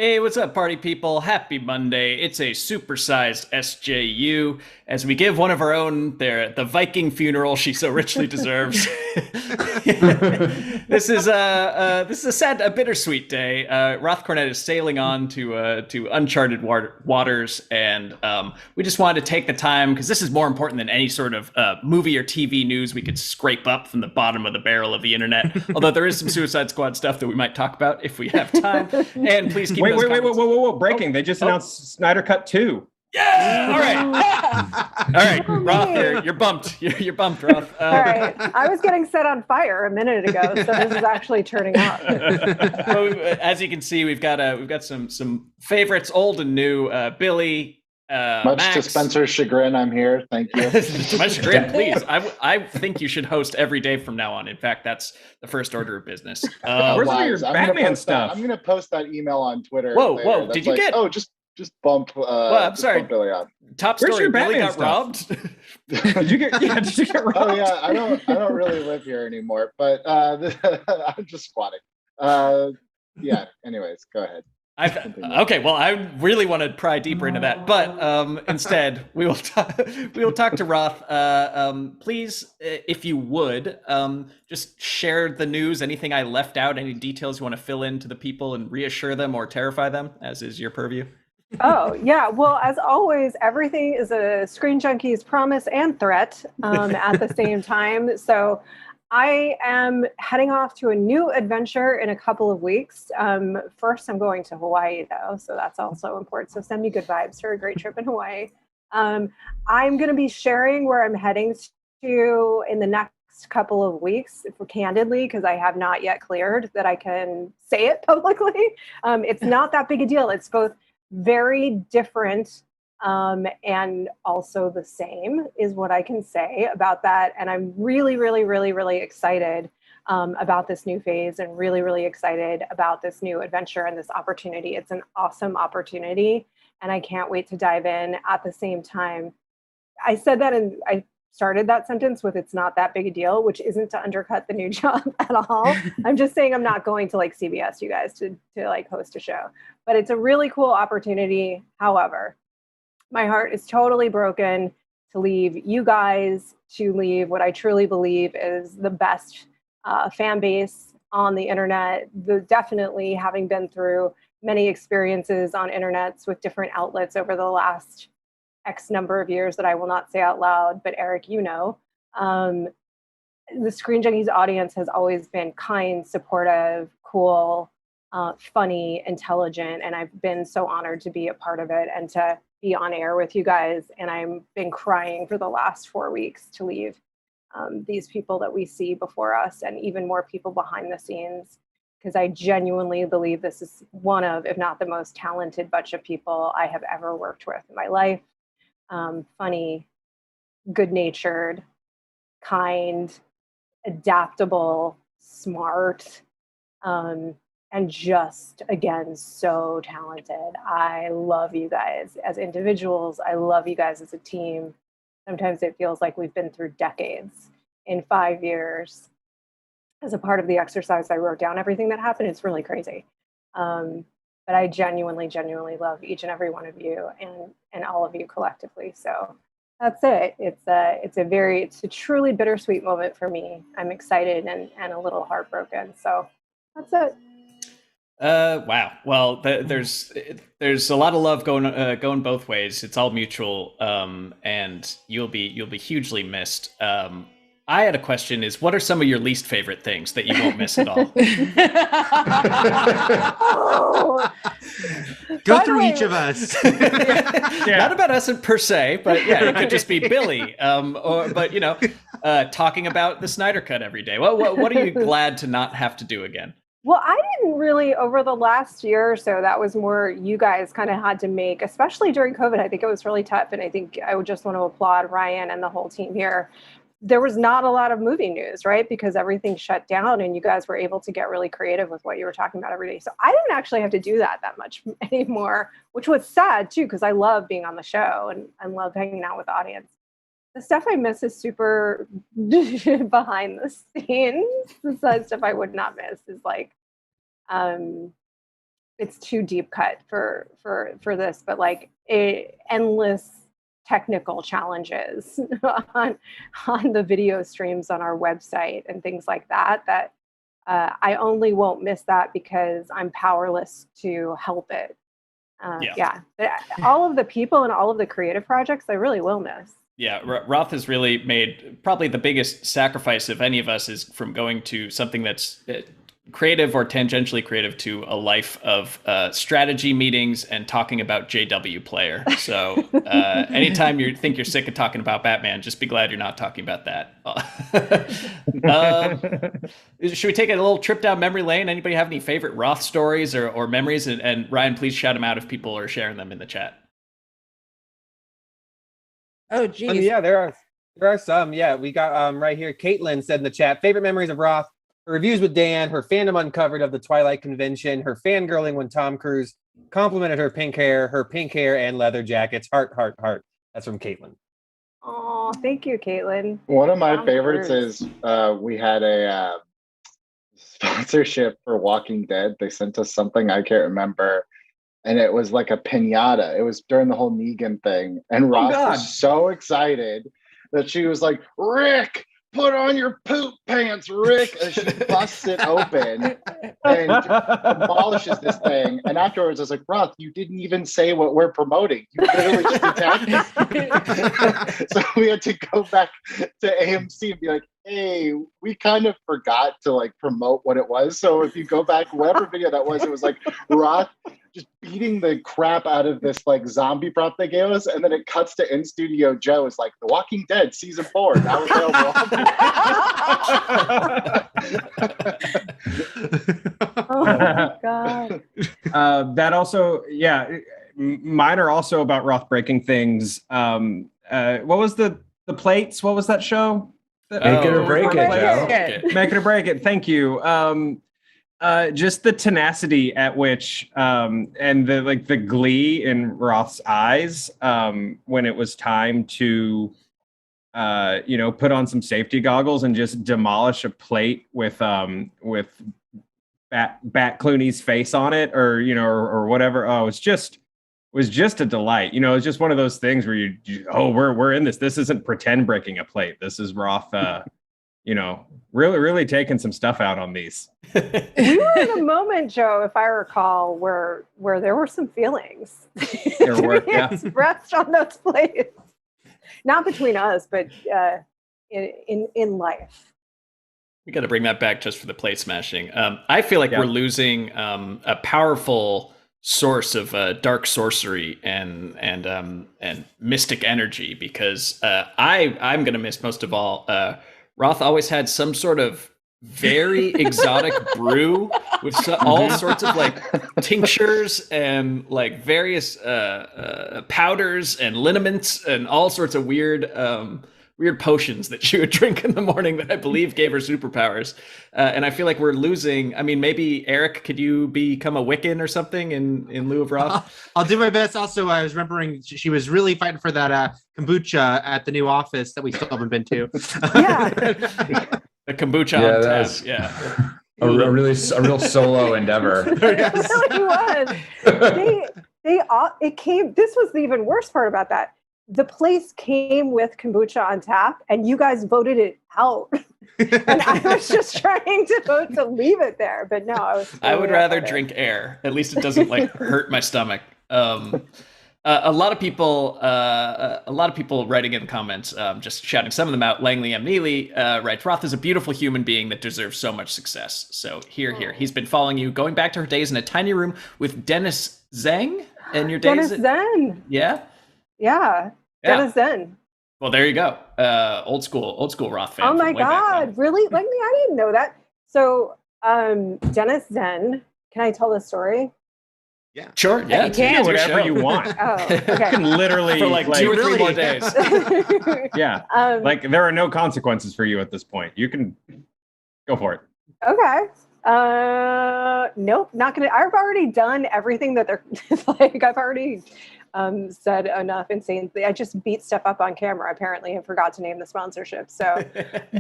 Hey, what's up, party people? Happy Monday. It's a supersized SJU as we give one of our own there the Viking funeral she so richly deserves. This is a sad, a bittersweet day. Roth Cornet is sailing on to uncharted waters, and we just wanted to take the time because this is more important than any sort of movie or TV news we could scrape up from the bottom of the barrel of the internet. Although there is some Suicide Squad stuff that we might talk about if we have time. And please keep wait, whoa, breaking. They just announced Snyder Cut 2. Yeah. All right. All right. Roth, you're bumped. You're bumped, Roth. All right. I was getting set on fire a minute ago, so this is actually turning out. Well, as you can see, we've got some favorites, old and new. Billy, much Max. to Spencer's chagrin, I'm here. Thank you. My chagrin, please. I think you should host every day from now on. In fact, that's the first order of business. Where's all your Batman stuff? I'm going to post that email on Twitter. Whoa! Did you get? Oh, just bump. Well, I'm sorry. Bump Billy up. Top Where's story: your Billy Batman got robbed. Did you get robbed? Oh yeah, I don't really live here anymore, but I'm just squatting. Yeah. Anyways, go ahead. Okay, well, I really want to pry deeper into that, but instead we will talk to Roth. Please, if you would, just share the news. Anything I left out, any details you want to fill in to the people and reassure them or terrify them, as is your purview. Oh, yeah. Well, as always, everything is a Screen Junkie's promise and threat at the same time. So I am heading off to a new adventure in a couple of weeks. First, I'm going to Hawaii, though, so that's also important. So send me good vibes for a great trip in Hawaii. I'm going to be sharing where I'm heading to in the next couple of weeks, candidly, because I have not yet cleared that I can say it publicly. It's not that big a deal. It's both very different and also the same is what I can say about that. And I'm really, really, really, really excited about this new phase and really, really excited about this new adventure and this opportunity. It's an awesome opportunity and I can't wait to dive in. At the same time, I said that and I started that sentence with "it's not that big a deal," which isn't to undercut the new job at all. I'm just saying I'm not going to like CBS you guys to like host a show, but it's a really cool opportunity. However, my heart is totally broken to leave you guys, to leave what I truly believe is the best fan base on the internet. Definitely having been through many experiences on internets with different outlets over the last X number of years that I will not say out loud, but Eric, you know, the Screen Junkies audience has always been kind, supportive, cool, funny, intelligent, and I've been so honored to be a part of it and to be on air with you guys. And I've been crying for the last 4 weeks to leave these people that we see before us and even more people behind the scenes, because I genuinely believe this is one of, if not the most talented bunch of people I have ever worked with in my life. Funny, good-natured, kind, adaptable, smart, and just, again, so talented. I love you guys as individuals. I love you guys as a team. Sometimes it feels like we've been through decades in 5 years. As a part of the exercise, I wrote down everything that happened. It's really crazy. But I genuinely love each and every one of you and all of you collectively. So that's it. It's a truly bittersweet moment for me. I'm excited and a little heartbroken. So that's it. Wow. Well, there's a lot of love going both ways. It's all mutual, and you'll be hugely missed. I had a question: is what are some of your least favorite things that you won't miss at all? Go through each of us. Yeah. Not about us per se, but yeah, it could just be Billy. But you know, talking about the Snyder Cut every day. What are you glad to not have to do again? Well, I didn't really, over the last year or so, that was more you guys kind of had to make, especially during COVID. I think it was really tough. And I think I would just want to applaud Ryan and the whole team here. There was not a lot of movie news, right? Because everything shut down and you guys were able to get really creative with what you were talking about every day. So I didn't actually have to do that much anymore, which was sad too, because I love being on the show and I love hanging out with the audience. The stuff I miss is super behind the scenes. The stuff I would not miss is like it's too deep cut for this, but like endless technical challenges on the video streams on our website and things like that I only won't miss that because I'm powerless to help it. But all of the people and all of the creative projects I really will miss. Yeah, Roth has really made probably the biggest sacrifice of any of us is from going to something that's creative or tangentially creative to a life of strategy meetings and talking about JW Player. So anytime you think you're sick of talking about Batman, just be glad you're not talking about that. Should we take a little trip down memory lane? Anybody have any favorite Roth stories or memories? And Ryan, please shout them out if people are sharing them in the chat. Oh, geez. Yeah, there are some. Yeah, we got right here. Caitlin said in the chat, favorite memories of Roth. Her reviews with Dan, her fandom uncovered of the Twilight Convention, her fangirling when Tom Cruise complimented her pink hair and leather jackets. Heart, heart, heart. That's from Caitlin. Oh, thank you, Caitlin. One of my favorites is we had a sponsorship for Walking Dead. They sent us something, I can't remember. And it was like a piñata. It was during the whole Negan thing. And Roth was so excited that she was like, Rick, put on your poop pants, Rick. And she busts it open and demolishes this thing. And afterwards, I was like, Roth, you didn't even say what we're promoting. You literally just attacked us. So we had to go back to AMC and be like, hey, we kind of forgot to like promote what it was. So if you go back, whatever video that was, it was like Roth just beating the crap out of this like zombie prop they gave us, and then it cuts to In Studio Joe is like, The Walking Dead season 4 now available. Oh my god. That also, mine are also about Roth breaking things. What was the plates? What was that show? Make it or break it, Joe. Make it or break it. Thank you. Just the tenacity at which and the glee in Roth's eyes when it was time to put on some safety goggles and just demolish a plate with Bat Clooney's face on it or whatever. Oh, it was just a delight. You know, it's just one of those things where we're in this. This isn't pretend breaking a plate. This is Roth really taking some stuff out on these. We were in a moment, Joe, if I recall, where there were some feelings There were, expressed on those plates. Not between us, but in life. We got to bring that back just for the plate smashing. I feel like we're losing a powerful source of dark sorcery and mystic energy because I'm going to miss most of all. Roth always had some sort of very exotic brew with all sorts of like tinctures and like various powders and liniments and all sorts of weird potions that she would drink in the morning that I believe gave her superpowers. And I feel like we're losing. I mean, maybe Eric, could you become a Wiccan or something in lieu of Roth? I'll do my best. Also, I was remembering she was really fighting for that kombucha at the new office that we still haven't been to. Yeah. The kombucha on tap. Yeah. A real solo endeavor. It really was. It came. This was the even worse part about that. The place came with kombucha on tap, and you guys voted it out. And I was just trying to vote to leave it there, but no, I would rather drink air. At least it doesn't like hurt my stomach. A lot of people writing in the comments, just shouting some of them out. Langley M. Neely writes, Roth is a beautiful human being that deserves so much success. So here. He's been following you, going back to her days in a tiny room with Dennis Zhang and your days. Dennis Zhang. Yeah. Yeah. Dennis Zen. Well, there you go. Old school Roth fan. Oh my God. Really? Like me, I didn't know that. So Dennis Zen, can I tell this story? Yeah. Sure. Yeah. You can whatever you want. Oh, okay. You can literally for like 2 or 3 more days. Yeah. Like there are no consequences for you at this point. You can go for it. Okay. Nope, not gonna. I've already done everything that they're like. I've already said enough insane. I just beat stuff up on camera apparently and forgot to name the sponsorship. So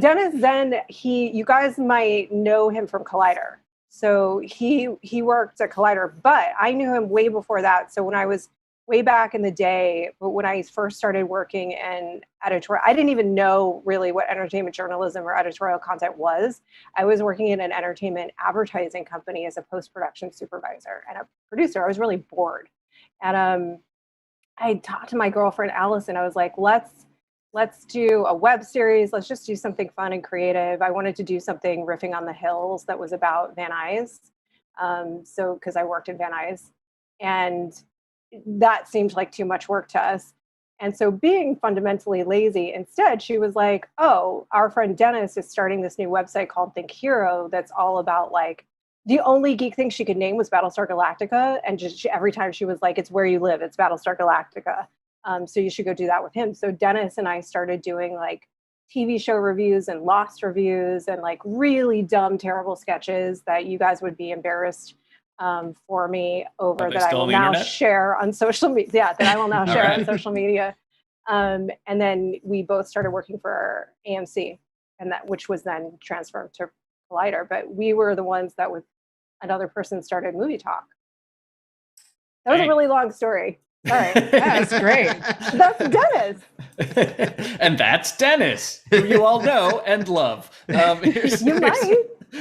Dennis Zen, you guys might know him from Collider. So he worked at Collider, but I knew him way before that. So when I was way back in the day, but when I first started working in editorial, I didn't even know really what entertainment journalism or editorial content was. I was working in an entertainment advertising company as a post-production supervisor and a producer. I was really bored. And I talked to my girlfriend, Allison. I was like, let's do a web series. Let's just do something fun and creative. I wanted to do something riffing on the Hills that was about Van Nuys. So, because I worked in Van Nuys. And that seemed like too much work to us. And so being fundamentally lazy, instead, she was like, oh, our friend Dennis is starting this new website called Think Hero that's all about like, the only geek thing she could name was Battlestar Galactica. And just every time she was like, it's where you live, it's Battlestar Galactica. So you should go do that with him. So Dennis and I started doing like TV show reviews and Lost reviews and like really dumb, terrible sketches that you guys would be embarrassed for me over that I will now share on social media. Yeah, that I will now share on social media. And then we both started working for AMC, and that which was then transferred to Collider. But we were the ones that with another person started Movie Talk. That was a really long story. All right, that's great. That's Dennis. And that's Dennis, who you all know and love. Here's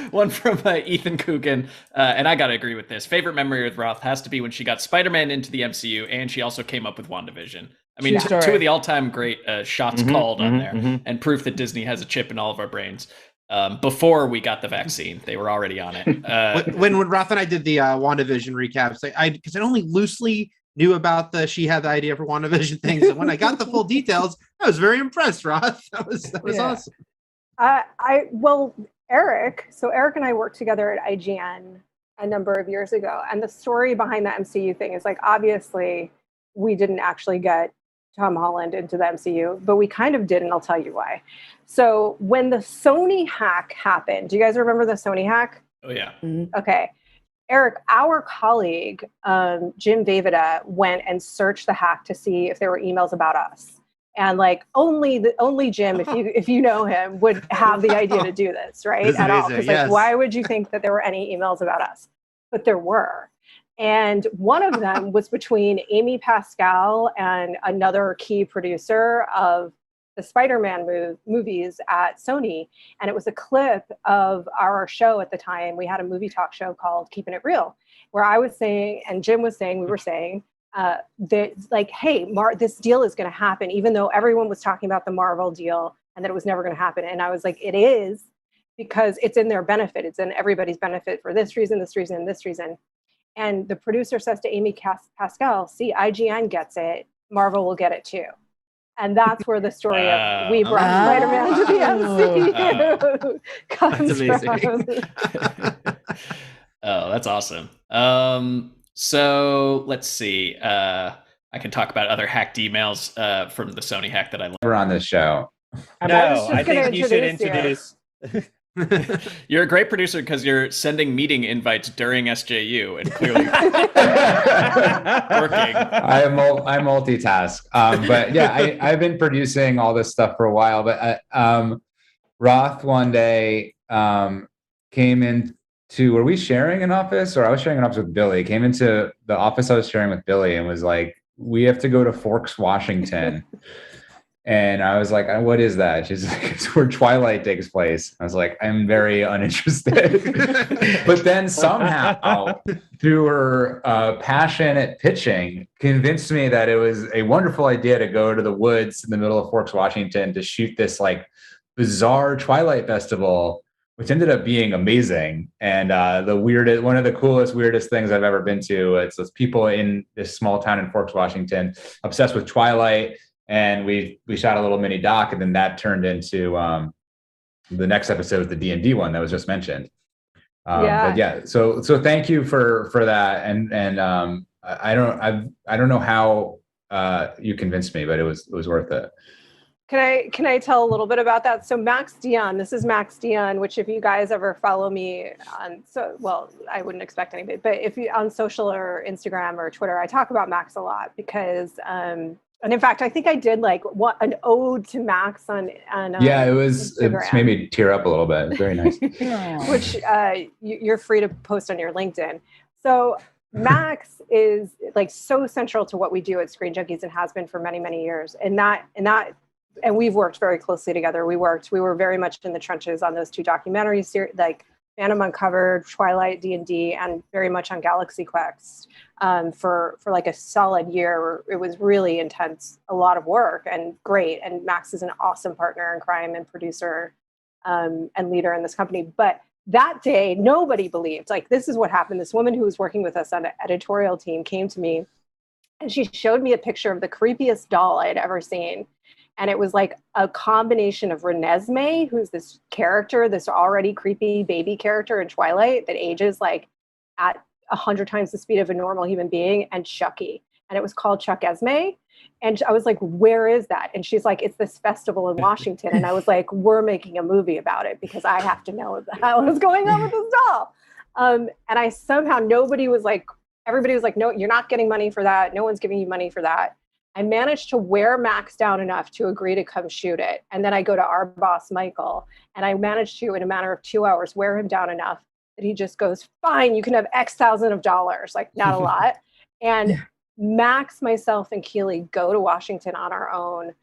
one from Ethan Coogan, and I gotta agree with this. Favorite memory with Roth has to be when she got Spider-Man into the MCU, and she also came up with WandaVision. I mean, two of the all-time great shots called on there, and proof that Disney has a chip in all of our brains. Before we got the vaccine, they were already on it. When Roth and I did the WandaVision recaps, because I only loosely knew about she had the idea for WandaVision things, and when I got the full details, I was very impressed, Roth. That was awesome. Eric and I worked together at IGN a number of years ago, and the story behind the MCU thing is like, obviously we didn't actually get Tom Holland into the MCU, but we kind of did, and I'll tell you why. So when the Sony hack happened, do you guys remember the Sony hack? Oh yeah. Okay. Eric, our colleague, Jim Davida, went and searched the hack to see if there were emails about us. And like only Jim, if you know him, would have the idea to do this, right? At all. Because like, why would you think that there were any emails about us? But there were. And one of them was between Amy Pascal and another key producer of the Spider-Man movies at Sony. And it was a clip of our show at the time. We had a movie talk show called Keeping It Real, where I was saying, and Jim was saying, we were saying, that like, hey, this deal is going to happen, even though everyone was talking about the Marvel deal and that it was never going to happen. And I was like, it is, because it's in their benefit. It's in everybody's benefit for this reason, this reason, and this reason. And the producer says to Amy Pascal, see, IGN gets it. Marvel will get it too. And that's where the story of we brought Spider-Man to the MCU comes from. Oh, that's awesome. So let's see. I can talk about other hacked emails from the Sony hack that I learned. We're on this show. I think you should introduce. You're a great producer because you're sending meeting invites during SJU and clearly working. I multitask. But yeah, I've been producing all this stuff for a while. But Roth one day came into, were we sharing an office? Or I was sharing an office with Billy. Came into the office I was sharing with Billy and was like, we have to go to Forks, Washington. And I was like, what is that? She's like, it's where Twilight takes place. I was like, I'm very uninterested. But then somehow, through her passion at pitching, convinced me that it was a wonderful idea to go to the woods in the middle of Forks, Washington to shoot this like bizarre Twilight festival, which ended up being amazing. And one of the coolest, weirdest things I've ever been to. It's those people in this small town in Forks, Washington, obsessed with Twilight. And we shot a little mini doc, and then that turned into the next episode was the D&D one that was just mentioned. But yeah, so thank you for that. And I don't know how you convinced me, but it was worth it. Can I tell a little bit about that? So Max Dionne, this is Max Dionne, which if you guys ever follow me on, I wouldn't expect anybody, but if you on social or Instagram or Twitter, I talk about Max a lot because And in fact, I think I did like an ode to Max on yeah, it made me tear up a little bit. It's very nice. Which you're free to post on your LinkedIn. So Max is like so central to what we do at Screen Junkies and has been for many, many years. And we've worked very closely together. We were very much in the trenches on those two documentaries, like Fandom Uncovered, Twilight, D&D, and very much on Galaxy Quest for like a solid year. It was really intense, a lot of work and great. And Max is an awesome partner in crime and producer and leader in this company. But that day, nobody believed, like, this is what happened. This woman who was working with us on the editorial team came to me and she showed me a picture of the creepiest doll I had ever seen. And it was like a combination of Renesmee, who's this character, this already creepy baby character in Twilight that ages like at 100 times the speed of a normal human being, and Chucky. And it was called Chuck Esme. And I was like, where is that? And she's like, it's this festival in Washington. And I was like, we're making a movie about it because I have to know what's going on with this doll. And I somehow, everybody was like, no, you're not getting money for that. No one's giving you money for that. I managed to wear Max down enough to agree to come shoot it. And then I go to our boss, Michael, and I managed to, in a matter of 2 hours, wear him down enough that he just goes, fine, you can have X thousand of dollars, like not a lot. And Max, myself, and Keely go to Washington on our own,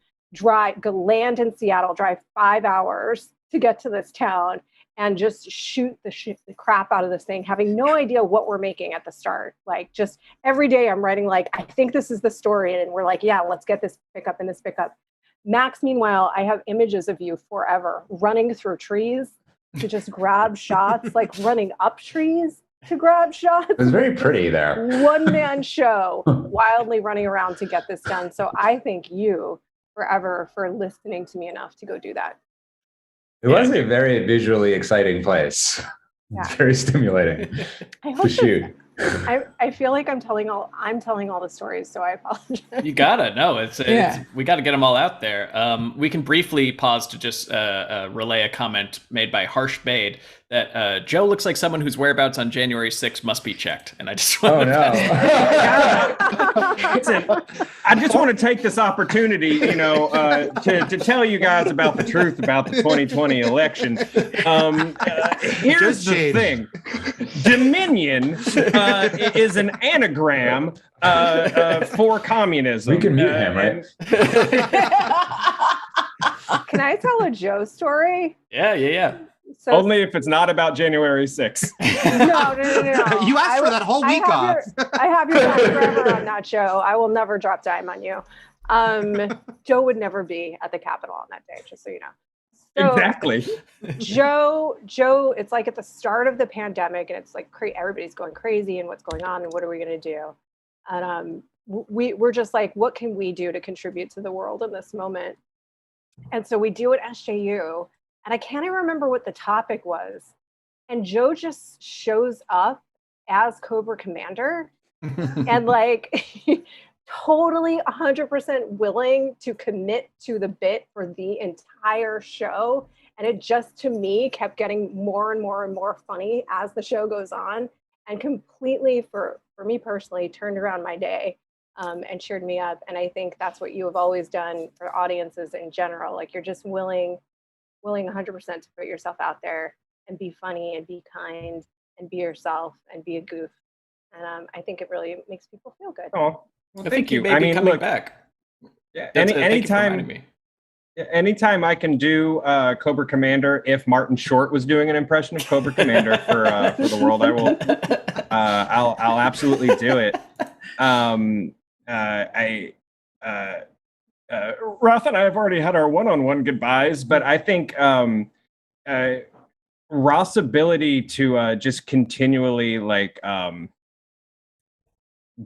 land in Seattle, drive 5 hours to get to this town, and just shoot the crap out of this thing, having no idea what we're making at the start. Like, just every day I'm writing, like, I think this is the story. And we're like, yeah, let's get this pickup and this pickup. Max, meanwhile, I have images of you forever running through trees to just grab shots, like running up trees to grab shots. It was very pretty there. One-man show, wildly running around to get this done. So I thank you forever for listening to me enough to go do that. It was a very visually exciting place. Yeah. Very stimulating to shoot. I feel like I'm telling all the stories, so I apologize. You gotta know we gotta get them all out there. We can briefly pause to just relay a comment made by Harsh Bade that Joe looks like someone whose whereabouts on January 6th must be checked, and I just want Listen, I just want to take this opportunity, to tell you guys about the truth about the 2020 election. Here's the thing: Dominion is an anagram for communism. We can mute him, right? Can I tell a Joe story? Yeah. So, only if it's not about January 6th. No. You asked for that whole week off. I have your back forever on that show. I will never drop dime on you. Joe would never be at the Capitol on that day, just so you know. So, exactly. Joe, it's like at the start of the pandemic, and it's like everybody's going crazy, and what's going on, and what are we going to do? And we're just like, what can we do to contribute to the world in this moment? And so we do at SJU. And I can't even remember what the topic was. And Joe just shows up as Cobra Commander and like totally 100% willing to commit to the bit for the entire show. And it just, to me, kept getting more and more and more funny as the show goes on, and completely, for me personally, turned around my day and cheered me up. And I think that's what you have always done for audiences in general. Like, you're just willing 100% to put yourself out there and be funny and be kind and be yourself and be a goof. And I think it really makes people feel good. Oh, well, thank you. Maybe coming back. Yeah, anytime I can do Cobra Commander, if Martin Short was doing an impression of Cobra Commander for the world, I'll absolutely do it. Roth and I have already had our one-on-one goodbyes, but I think Roth's ability to just continually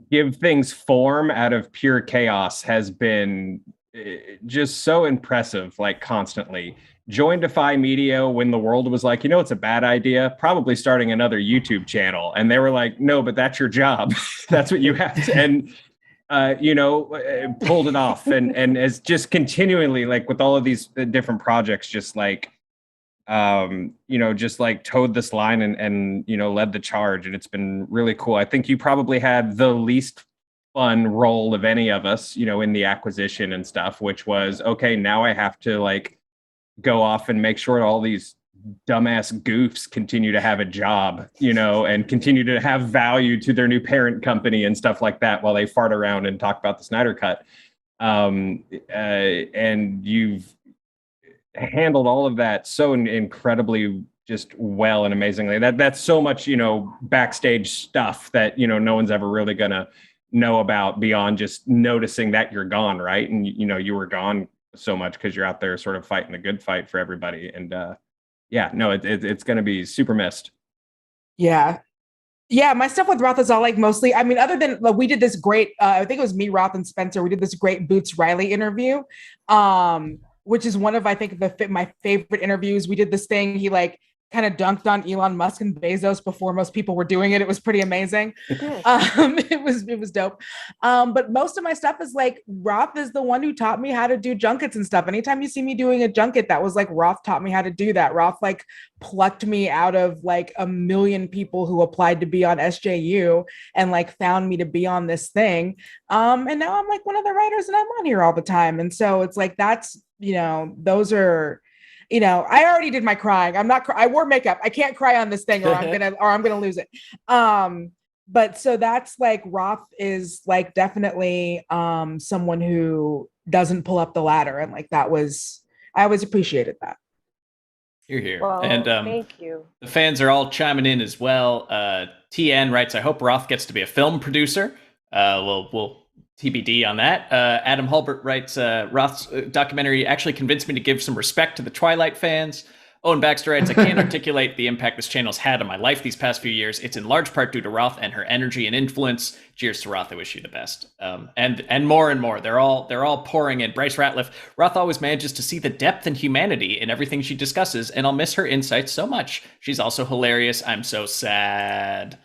give things form out of pure chaos has been just so impressive, like constantly. Joined Defy Media when the world was like, it's a bad idea, probably starting another YouTube channel. And they were like, no, but that's your job. That's what you have to. And pulled it off and is just continually, like, with all of these different projects, just like, just like towed this line and led the charge. And it's been really cool. I think you probably had the least fun role of any of us, in the acquisition and stuff, which was, okay, now I have to like go off and make sure all these dumbass goofs continue to have a job, and continue to have value to their new parent company and stuff like that while they fart around and talk about the Snyder Cut. And you've handled all of that so incredibly just well and amazingly. That's so much, backstage stuff that, no one's ever really gonna know about beyond just noticing that you're gone, right? And, you were gone so much because you're out there sort of fighting a good fight for everybody. And it's going to be super missed. Yeah, my stuff with Roth is all like mostly, I mean, other than we did this great, I think it was me, Roth, and Spencer, we did this great Boots Riley interview, which is one of, I think, my favorite interviews. We did this thing, he like kind of dunked on Elon Musk and Bezos before most people were doing it. It was pretty amazing. It was dope. But most of my stuff is like, Roth is the one who taught me how to do junkets and stuff. Anytime you see me doing a junket, that was like, Roth taught me how to do that. Roth like plucked me out of like a million people who applied to be on SJU and like found me to be on this thing. And now I'm like one of the writers and I'm on here all the time. And so it's like, that's, those are, I already did my crying. I wore makeup. I can't cry on this thing or I'm gonna lose it. But so that's like, Roth is like definitely someone who doesn't pull up the ladder. And like, I always appreciated that. You're here. Well, and thank you. The fans are all chiming in as well. TN writes, I hope Roth gets to be a film producer. We'll TBD on that. Adam Hulbert writes, Roth's documentary actually convinced me to give some respect to the Twilight fans. Owen Baxter writes, I can't articulate the impact this channel's had on my life these past few years. It's in large part due to Roth and her energy and influence. Cheers to Roth. I wish you the best. And more and more. They're all pouring in. Bryce Ratliff, Roth always manages to see the depth and humanity in everything she discusses, and I'll miss her insights so much. She's also hilarious. I'm so sad.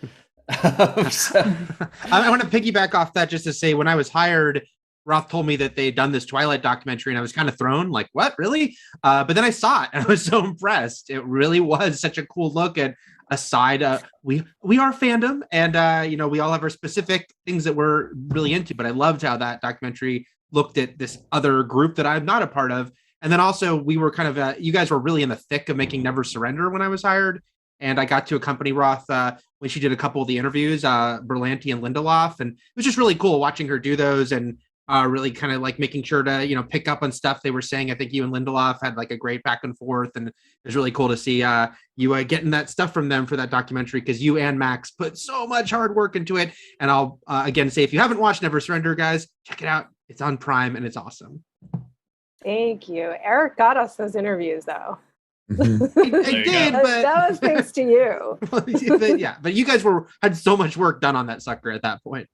I want to piggyback off that just to say, when I was hired, Roth told me that they'd done this Twilight documentary, and I was kind of thrown, like, what, really? But then I saw it, and I was so impressed. It really was such a cool look at a side. We are Fandom, and we all have our specific things that we're really into. But I loved how that documentary looked at this other group that I'm not a part of. And then also, we were kind of you guys were really in the thick of making Never Surrender when I was hired. And I got to accompany Roth when she did a couple of the interviews, Berlanti and Lindelof. And it was just really cool watching her do those and really kind of like making sure to, pick up on stuff they were saying. I think you and Lindelof had like a great back and forth. And it was really cool to see you getting that stuff from them for that documentary, because you and Max put so much hard work into it. And I'll again say, if you haven't watched Never Surrender, guys, check it out. It's on Prime and it's awesome. Thank you. Eric got us those interviews, though. I did, but that was thanks to you. but you guys had so much work done on that sucker at that point.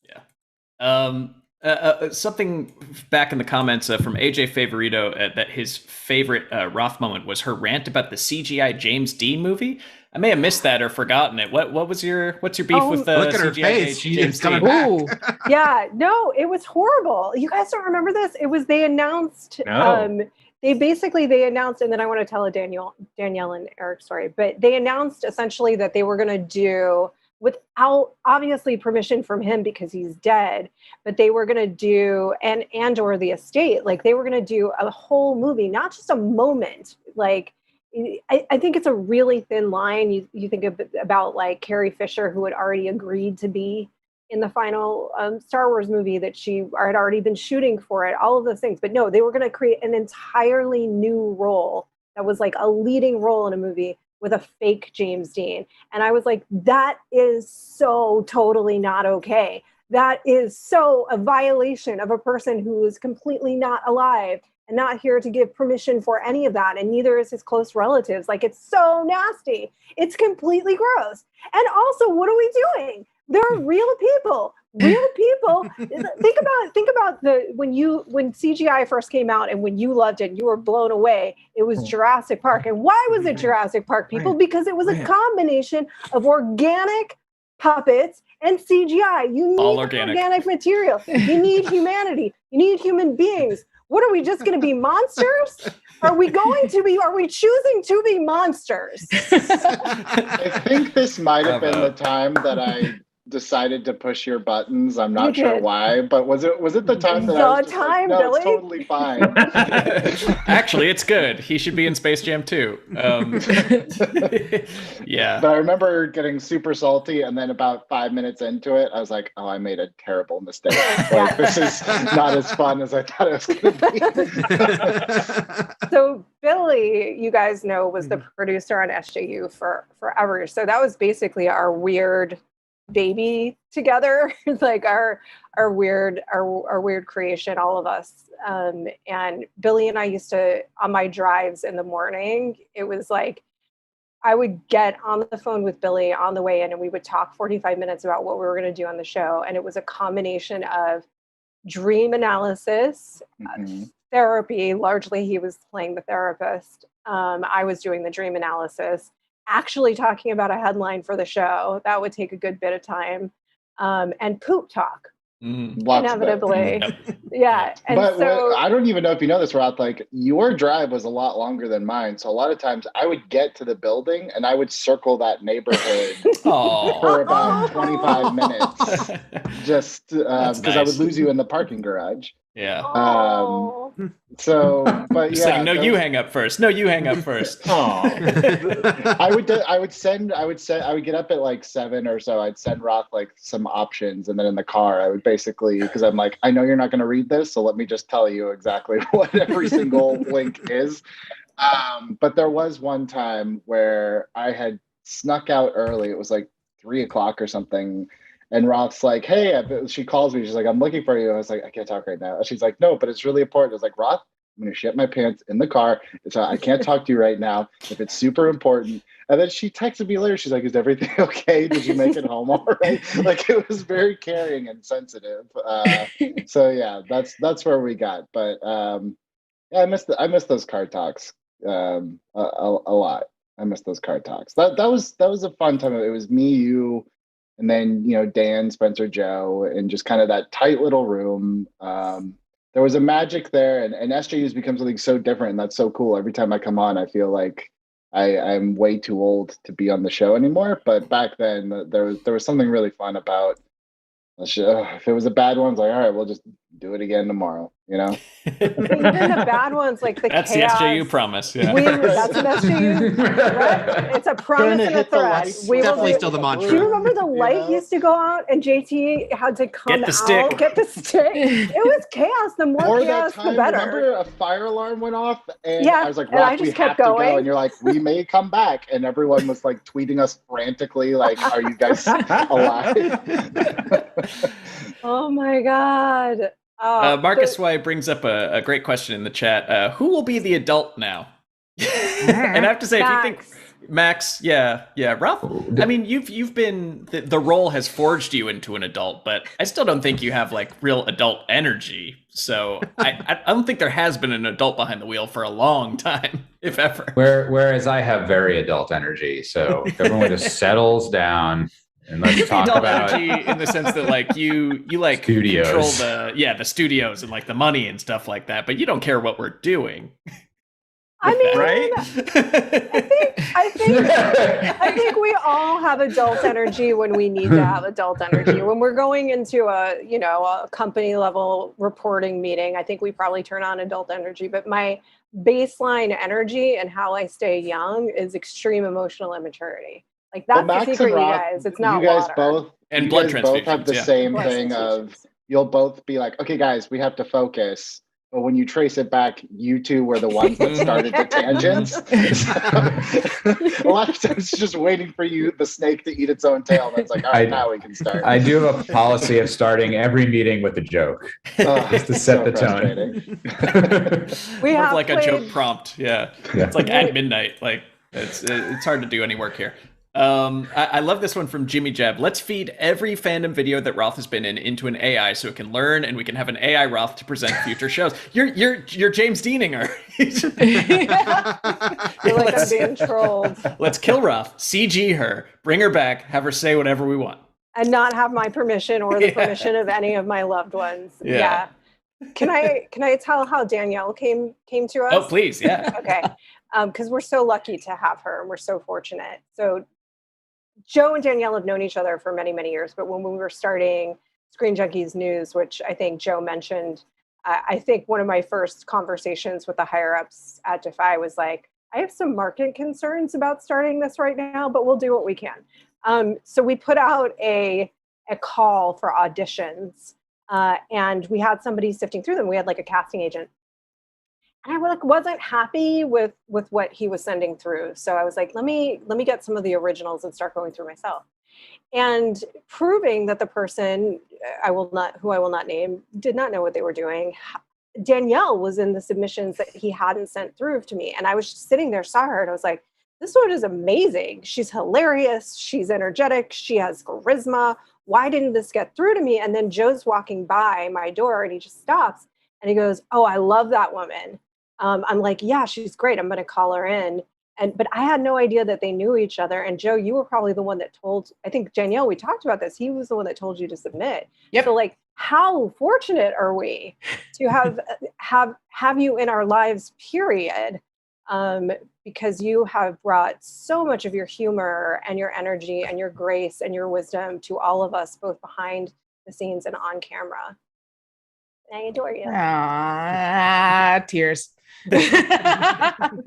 Yeah. Something back in the comments from AJ Favorito that his favorite Roth moment was her rant about the CGI James Dean movie. I may have missed that or forgotten it. What's your beef with the look at her CGI face? James coming Dean? back. Yeah, no, it was horrible. You guys don't remember this? They announced. No. They announced, and then I want to tell a Danielle and Eric story, but they announced essentially that they were going to do, without obviously permission from him because he's dead, but they were going to do, and or the estate, like they were going to do a whole movie, not just a moment. Like, I think it's a really thin line. You think about like Carrie Fisher, who had already agreed to be in the final Star Wars movie that she had already been shooting for it, all of those things. But no, they were going to create an entirely new role that was like a leading role in a movie with a fake James Dean. And I was like, that is so totally not okay. That is so a violation of a person who is completely not alive and not here to give permission for any of that. And neither is his close relatives. Like, it's so nasty. It's completely gross. And also, what are we doing? There are real people. Think about when CGI first came out and when you loved it, you were blown away. It was Jurassic Park. And why was it Jurassic Park, people? Because it was a combination of organic puppets and CGI. You need organic material. You need humanity. You need human beings. What are we just going to be monsters? Are we choosing to be monsters? I think this might have been the time that I decided to push your buttons. I'm You not sure did. why, but was it the time that I was just like, no, Billy? it's totally fine. Actually, it's good. He should be in Space Jam too. Yeah. But I remember getting super salty, and then about 5 minutes into it, I was like, "Oh, I made a terrible mistake. Like, this is not as fun as I thought it was going to be." So Billy, you guys know, was the producer on SJU for forever. So that was basically our weird baby together, like our weird creation, all of us. And Billy and I used to, on my drives in the morning, it was like I would get on the phone with Billy on the way in, and we would talk 45 minutes about what we were going to do on the show. And it was a combination of dream analysis, therapy. Largely, he was playing the therapist. I was doing the dream analysis, actually talking about a headline for the show. That would take a good bit of time. And poop talk. Inevitably. Yeah. And but so I don't even know if you know this, Roth, like your drive was a lot longer than mine. So a lot of times I would get to the building and I would circle that neighborhood for about 25 minutes just because I would lose you in the parking garage. Yeah. So, but just saying, no, you hang up first. No, you hang up first. I would get up at like 7 or so. I'd send Roth like some options, and then in the car, I would basically, because I'm like, I know you're not going to read this, so let me just tell you exactly what every single link is. But there was one time where I had snuck out early. It was like 3 o'clock or something. And Roth's like, hey, she calls me. She's like, I'm looking for you. I was like, I can't talk right now. She's like, no, but it's really important. I was like, Roth, I'm going to shit my pants in the car. So I can't talk to you right now if it's super important. And then she texted me later. She's like, is everything okay? Did you make it home all right? Like, it was very caring and sensitive. So yeah, that's where we got. But yeah, I miss those car talks a lot. I miss those car talks. That was a fun time. It was me, you, and then, Dan, Spencer, Joe, and just kind of that tight little room. There was a magic there, and SJU has become something so different, and that's so cool. Every time I come on, I feel like I'm way too old to be on the show anymore. But back then, there was something really fun about the show. If it was a bad one, it's like, all right, we'll just do it again tomorrow. Even the bad ones, like the that's chaos. The SJU promise. Yeah. That's an SJU. Right? It's a promise and a threat. We definitely still the mantra. Do you remember the light used to go out and JT had to come get the stick? It was chaos. The more chaos, the better. Remember a fire alarm went off, and I was like, and I just kept going. Go. And you're like, we may come back, and everyone was like tweeting us frantically, like, are you guys alive? Oh my God. Marcus Y brings up a great question in the chat. Who will be the adult now? And I have to say, if you think Max, yeah, Roth. I mean, you've been the role has forged you into an adult, but I still don't think you have like real adult energy. So I don't think there has been an adult behind the wheel for a long time, if ever. Whereas I have very adult energy, so everyone just settles down. And let's talk about energy in the sense that like you like studios. Control the studios and like the money and stuff like that, but you don't care what we're doing. I mean, right? I think we all have adult energy when we need to have adult energy. When we're going into a company level reporting meeting, I think we probably turn on adult energy. But my baseline energy and how I stay young is extreme emotional immaturity. Like that's the secret, you guys. It's not you guys water. Both and you blood guys both have the same thing of you'll both be like, okay, guys, we have to focus. But when you trace it back, you two were the ones that started the tangents. So, a lot of times, it's just waiting for the snake to eat its own tail. And it's like, all right, now we can start. I do have a policy of starting every meeting with a joke, just to set the tone. We have like a joke prompt. Yeah. It's like at midnight. Like it's hard to do any work here. I love this one from Jimmy Jab. Let's feed every fandom video that Roth has been in into an AI so it can learn, and we can have an AI Roth to present future shows. You're James Deaning her. You're like I'm being trolled. Let's kill Roth, CG her, bring her back, have her say whatever we want, and not have my permission or the permission of any of my loved ones. Yeah. Can I tell how Danielle came to us? Oh, please, yeah. Okay. Because we're so lucky to have her, and we're so fortunate. So Joe and Danielle have known each other for many, many years, but when we were starting Screen Junkies News, which I think Joe mentioned, I think one of my first conversations with the higher ups at Defy was like, I have some market concerns about starting this right now, but we'll do what we can. So we put out a call for auditions, and we had somebody sifting through them. We had like a casting agent. And I wasn't happy with what he was sending through. So I was like, let me get some of the originals and start going through myself. And proving that the person who I will not name did not know what they were doing. Danielle was in the submissions that he hadn't sent through to me. And I was just sitting there, saw her, and I was like, this one is amazing. She's hilarious. She's energetic. She has charisma. Why didn't this get through to me? And then Joe's walking by my door and he just stops and he goes, oh, I love that woman. I'm like, yeah, she's great. I'm going to call her in. But I had no idea that they knew each other. And Joe, you were probably the one that told, I think Danielle, we talked about this. He was the one that told you to submit. Yep. So like, how fortunate are we to have you in our lives, period. Because you have brought so much of your humor and your energy and your grace and your wisdom to all of us, both behind the scenes and on camera. I adore you. Tears.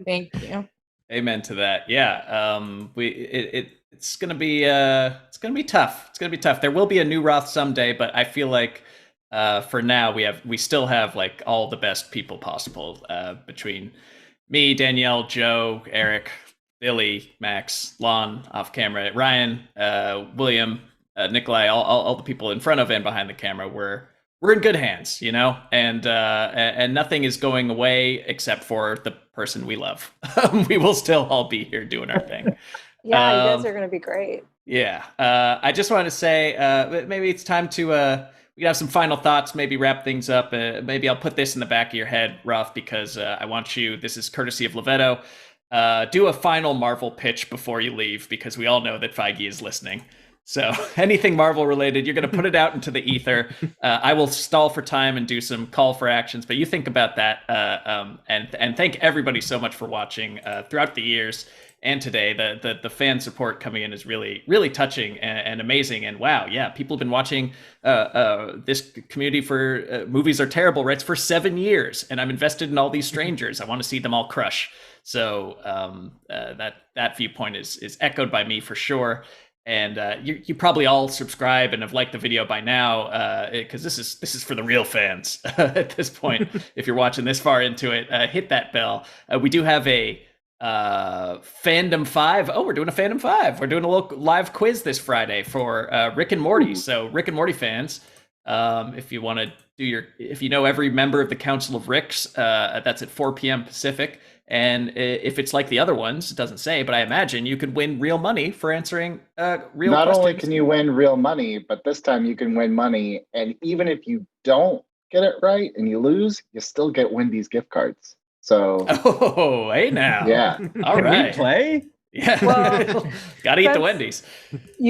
Thank you. Amen to that. Yeah. It's gonna be tough. It's gonna be tough. There will be a new Roth someday, but I feel like for now we still have like all the best people possible between me, Danielle, Joe, Eric, Billy, Max, Lon off camera, Ryan, William, Mikolaj, all the people in front of and behind the camera. We're in good hands, you know, and nothing is going away except for the person we love. We will still all be here doing our thing. Yeah, you guys are going to be great. Yeah. I just wanted to say maybe it's time to we can have some final thoughts, maybe wrap things up. Maybe I'll put this in the back of your head, Roth, because I want you, this is courtesy of Lovetto, do a final Marvel pitch before you leave, because we all know that Feige is listening. So anything Marvel related, you're going to put it out into the ether. I will stall for time and do some call for actions, but you think about that. And thank everybody so much for watching throughout the years and today. The fan support coming in is really, really touching and amazing. And wow, yeah, people have been watching this community for Movies Are Terrible, right? It's for 7 years, and I'm invested in all these strangers. I want to see them all crush. So that viewpoint is echoed by me for sure. And you probably all subscribe and have liked the video by now, because this is for the real fans at this point. If you're watching this far into it, hit that bell. We do have a Fandom 5. Oh, we're doing a Fandom 5. We're doing a little live quiz this Friday for Rick and Morty. So Rick and Morty fans, if you want to if you know every member of the Council of Ricks, that's at 4 p.m. Pacific. And if it's like the other ones, it doesn't say, but I imagine you could win real money for answering real questions. Not only can you win real money, but this time you can win money. And even if you don't get it right and you lose, you still get Wendy's gift cards. So, oh, hey now. Yeah. All Can right. we play? Yeah. Well, gotta eat the Wendy's.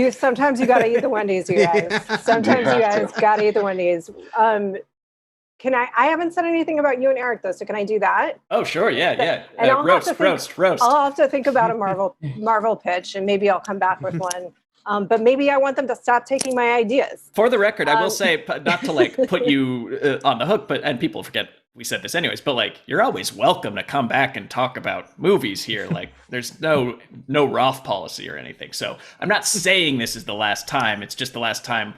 Sometimes you gotta eat the Wendy's, you guys. Sometimes you guys gotta eat the Wendy's. I haven't said anything about you and Eric though, so can I do that? Oh, sure, yeah. And roast. I'll have to think about a Marvel pitch, and maybe I'll come back with one. But maybe I want them to stop taking my ideas. For the record, I will say, not to like put you on the hook, and people forget we said this anyways, but like, you're always welcome to come back and talk about movies here. Like, there's no Roth policy or anything. So I'm not saying this is the last time. It's just the last time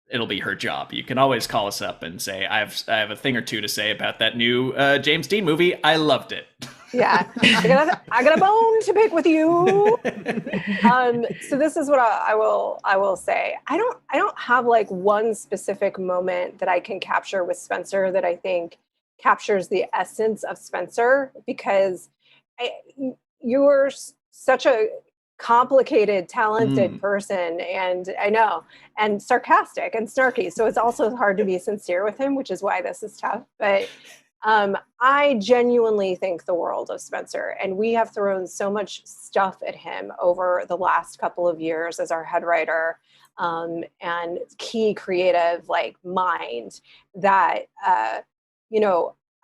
it'll be her job. You can always call us up and say, I have a thing or two to say about that new James Dean movie. I loved it. Yeah, I got a bone to pick with you. So this is what I will say. I don't have like one specific moment that I can capture with Spencer that I think captures the essence of Spencer, because you're such a complicated, talented person, and I know, and sarcastic and snarky. So it's also hard to be sincere with him, which is why this is tough. But I genuinely think the world of Spencer, and we have thrown so much stuff at him over the last couple of years as our head writer and key creative like mind that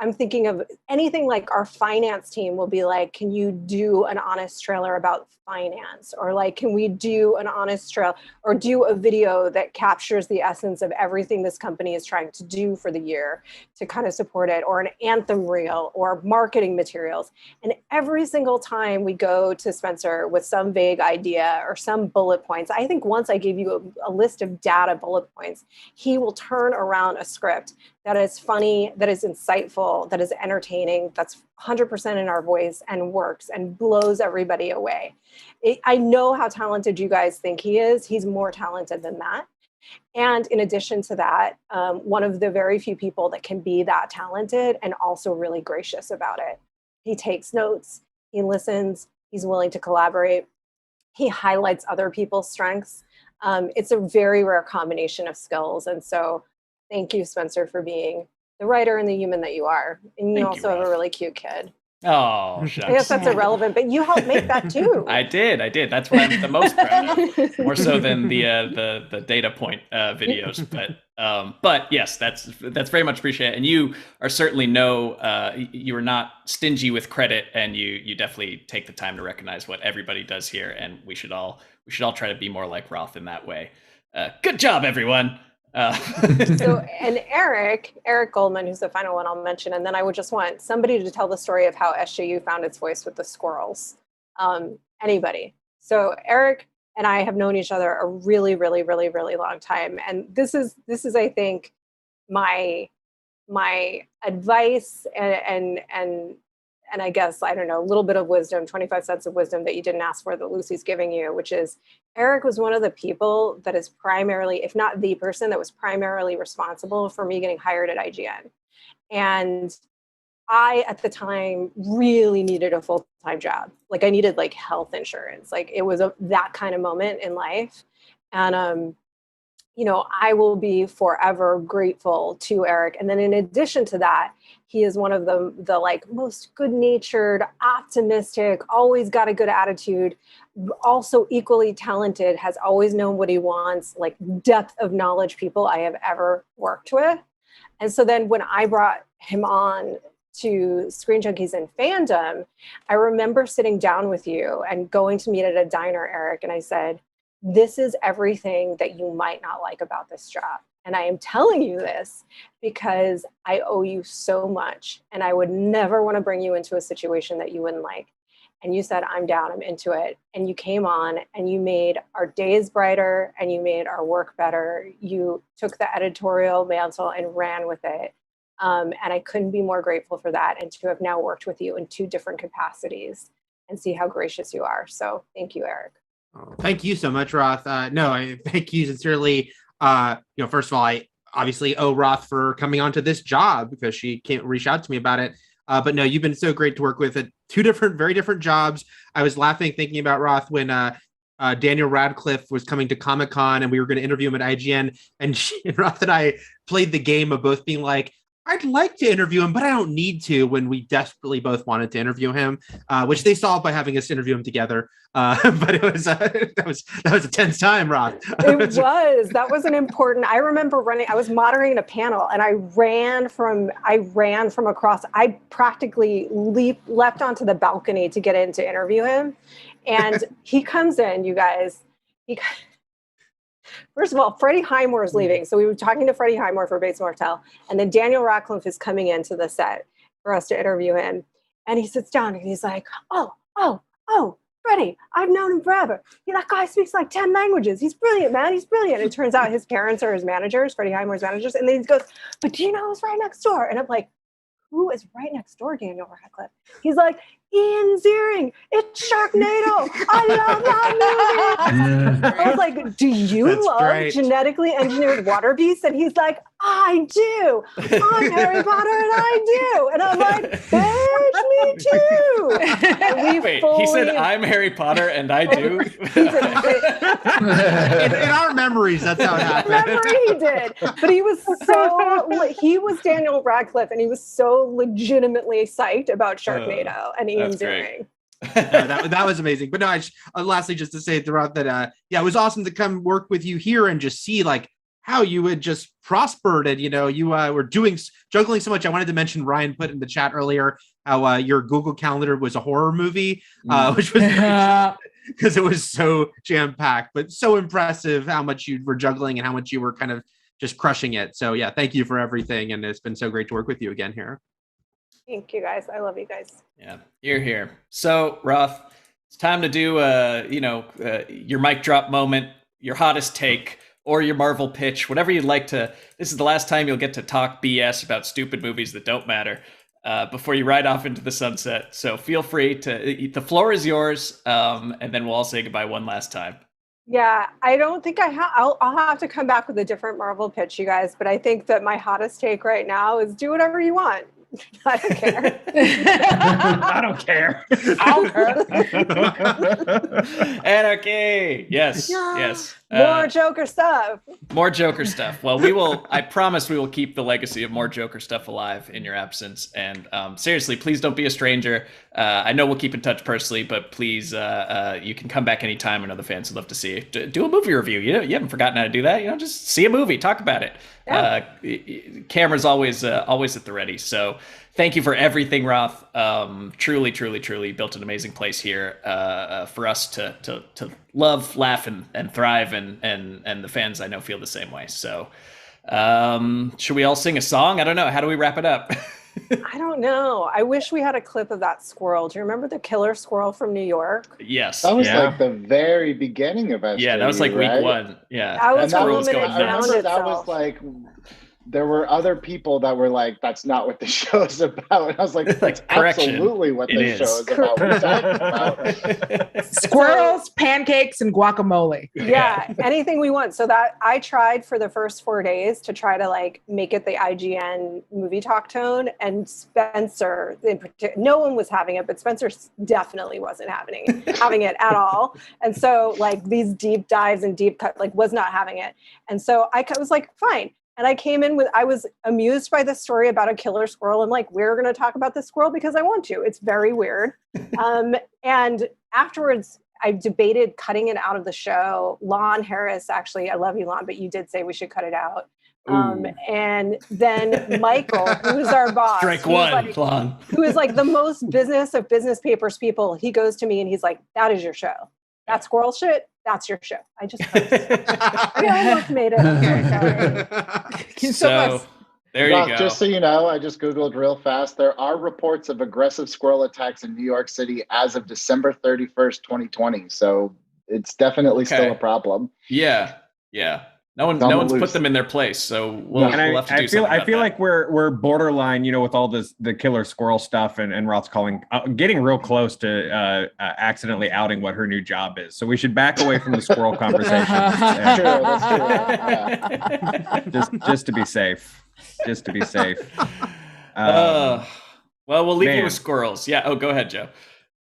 I'm thinking of anything like our finance team will be like, can you do an honest trailer about finance? Or like, can we do an honest trailer or do a video that captures the essence of everything this company is trying to do for the year to kind of support it, or an anthem reel or marketing materials. And every single time we go to Spencer with some vague idea or some bullet points, I think once I gave you a list of data bullet points, he will turn around a script that is funny, that is insightful, that is entertaining, that's 100% in our voice and works and blows everybody away. I know how talented you guys think he is. He's more talented than that. And in addition to that, one of the very few people that can be that talented and also really gracious about it. He takes notes, he listens, he's willing to collaborate, he highlights other people's strengths. It's a very rare combination of skills. And so thank you, Spencer, for being the writer and the human that you are. And you also have a really cute kid. Oh, shucks. I guess that's irrelevant, but you helped make that too. I did. That's what I'm the most proud of, more so than the data point videos. But yes, that's very much appreciated. And you are certainly you are not stingy with credit, and you definitely take the time to recognize what everybody does here. And we should all try to be more like Roth in that way. Good job, everyone. And Eric Goldman, who's the final one I'll mention, and then I would just want somebody to tell the story of how SJU found its voice with the squirrels. Anybody. So Eric and I have known each other a really, really, really, really long time, and this is I think my advice and I guess, I don't know, a little bit of wisdom, 25 cents of wisdom that you didn't ask for that Lucy's giving you, which is Eric was one of the people that is primarily, if not the person that was primarily responsible for me getting hired at IGN. And I, at the time, really needed a full-time job. Like I needed like health insurance. Like it was that kind of moment in life. And, I will be forever grateful to Eric. And then in addition to that, he is one of the like most good-natured, optimistic, always got a good attitude, also equally talented, has always known what he wants, like depth of knowledge people I have ever worked with. And so then when I brought him on to Screen Junkies and Fandom, I remember sitting down with you and going to meet at a diner, Eric, and I said, this is everything that you might not like about this job. And I am telling you this because I owe you so much. And I would never want to bring you into a situation that you wouldn't like. And you said, I'm down, I'm into it. And you came on and you made our days brighter and you made our work better. You took the editorial mantle and ran with it. And I couldn't be more grateful for that. And to have now worked with you in 2 different capacities and see how gracious you are. So thank you, Eric. Oh, thank you so much, Roth. I thank you sincerely. First of all, I obviously owe Roth for coming onto this job because she can't reach out to me about it. But no, you've been so great to work with at 2 very different jobs. I was laughing thinking about Roth when Daniel Radcliffe was coming to Comic-Con and we were going to interview him at IGN, and Roth and I played the game of both being like, I'd like to interview him, but I don't need to, when we desperately both wanted to interview him, which they solved by having us interview him together. But it was that was a tense time, Roth. That was an important. I remember I was moderating a panel and I ran from across. I practically leapt onto the balcony to get in to interview him. And he comes in, you guys. First of all, Freddie Highmore is leaving. So we were talking to Freddie Highmore for Bates Motel. And then Daniel Radcliffe is coming into the set for us to interview him. And he sits down and he's like, oh, Freddie, I've known him forever. That guy speaks like 10 languages. He's brilliant, man. He's brilliant. It turns out his parents are his managers, Freddie Highmore's managers. And then he goes, but do you know who's right next door? And I'm like, who is right next door, Daniel Radcliffe? He's like, Ian Ziering. It's Sharknado. I love that movie. I was like, do you love genetically engineered water beasts? And he's like, I do. I'm Harry Potter and I do. And I'm like, bitch, me too. And Wait, he said, I'm Harry Potter and I do? in our memories, that's how it happened. Memory he did. But he was Daniel Radcliffe and he was so legitimately psyched about Sharknado and Ian Ziering. That was amazing. But no, lastly, just to say throughout that, it was awesome to come work with you here and just see like how you had just prospered and you were juggling so much. I wanted to mention Ryan put in the chat earlier how your Google Calendar was a horror movie, which was because it was so jam-packed, but so impressive how much you were juggling and how much you were kind of just crushing it. So yeah, thank you for everything, and it's been so great to work with you again here. Thank you guys. I love you guys. Yeah, you're here. So Roth, it's time to do your mic drop moment, your hottest take, or your Marvel pitch, whatever you'd like to. This is the last time you'll get to talk BS about stupid movies that don't matter before you ride off into the sunset. So feel free to. The floor is yours, and then we'll all say goodbye one last time. Yeah, I don't think I'll have to come back with a different Marvel pitch, you guys. But I think that my hottest take right now is do whatever you want. I don't care. I don't care. Anarchy. Yes. Yeah. Yes. More Joker stuff. More Joker stuff. Well, I promise we will keep the legacy of more Joker stuff alive in your absence. And seriously, please don't be a stranger. I know we'll keep in touch personally, but please, you can come back anytime. I know the fans would love to see you. Do a movie review. You haven't forgotten how to do that. Just see a movie, talk about it. Yeah. Camera's always at the ready. So thank you for everything, Roth. Truly built an amazing place here for us to love, laugh, and thrive, and the fans I know feel the same way. So should we all sing a song? I don't know. How do we wrap it up? I don't know. I wish we had a clip of that squirrel. Do you remember the killer squirrel from New York? Yes. That was like the very beginning of SJU, yeah, that was like week one. Yeah. That was I remember that was like, there were other people that were like, that's not what the show's about. And I was like, that's absolutely what the show is about. We're talking about squirrels, pancakes, and guacamole. Yeah, anything we want. So that I tried for the first 4 days to try to like make it the IGN movie talk tone, and Spencer in particular, no one was having it, but Spencer definitely wasn't having it at all. And so like these deep dives and deep cut like was not having it. And so I was like, fine. And I came in I was amused by the story about a killer squirrel. I'm like, we're going to talk about this squirrel because I want to. It's very weird. And afterwards, I debated cutting it out of the show. Lon Harris, actually, I love you, Lon, but you did say we should cut it out. And then Michael, who's our boss, Strike one, Lon, who is like the most business of business papers people, he goes to me and he's like, that is your show. That squirrel shit, that's your show. I just I almost made it. I'm so sorry. So there you go. Just so you know, I just Googled real fast. There are reports of aggressive squirrel attacks in New York City as of December 31st, 2020. So it's definitely still a problem. Yeah. No one's put them in their place, so we'll have to do something about I feel that. like we're borderline, with all the killer squirrel stuff, and Roth's getting real close to accidentally outing what her new job is. So we should back away from the squirrel conversation. Just to be safe. Well, we'll leave you with squirrels. Yeah. Oh, go ahead, Joe.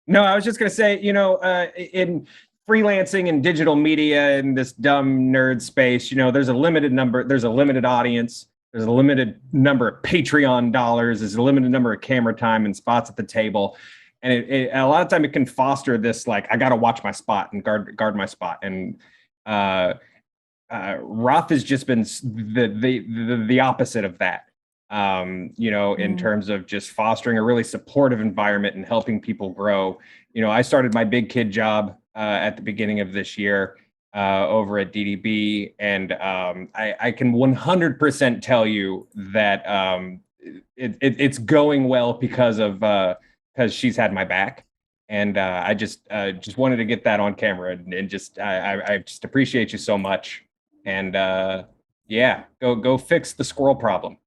No, I was just gonna say, in freelancing and digital media in this dumb nerd space, there's a limited audience, there's a limited number of Patreon dollars, there's a limited number of camera time and spots at the table. And a lot of time it can foster this, like, I got to watch my spot and guard my spot. And Roth has just been the opposite of that, in terms of just fostering a really supportive environment and helping people grow. I started my big kid job at the beginning of this year over at DDB. And I can 100% tell you that it's going well because she's had my back. And I just wanted to get that on camera and just, I just appreciate you so much. And go fix the squirrel problem.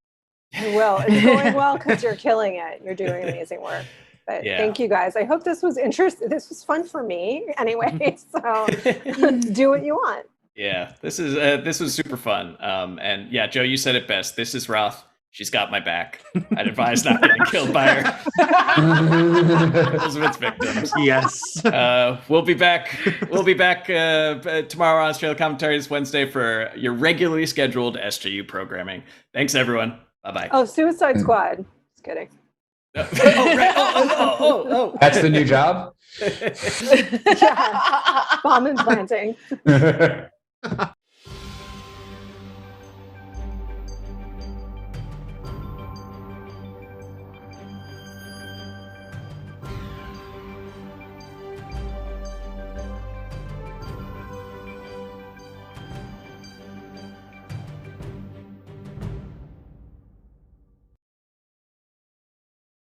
I will. It's going well because you're killing it. You're doing amazing work. But thank you guys. I hope this was interesting. This was fun for me anyway. So do what you want. Yeah, this was super fun. And yeah, Joe, you said it best. This is Roth. She's got my back. I'd advise not getting killed by her. Elizabeth's victims. Yes. We'll be back. Tomorrow on Australia Commentaries, Wednesday for your regularly scheduled SJU programming. Thanks, everyone. Bye-bye. Oh, Suicide Squad. Just kidding. Oh. That's the new job? Yeah. Bomb and planting.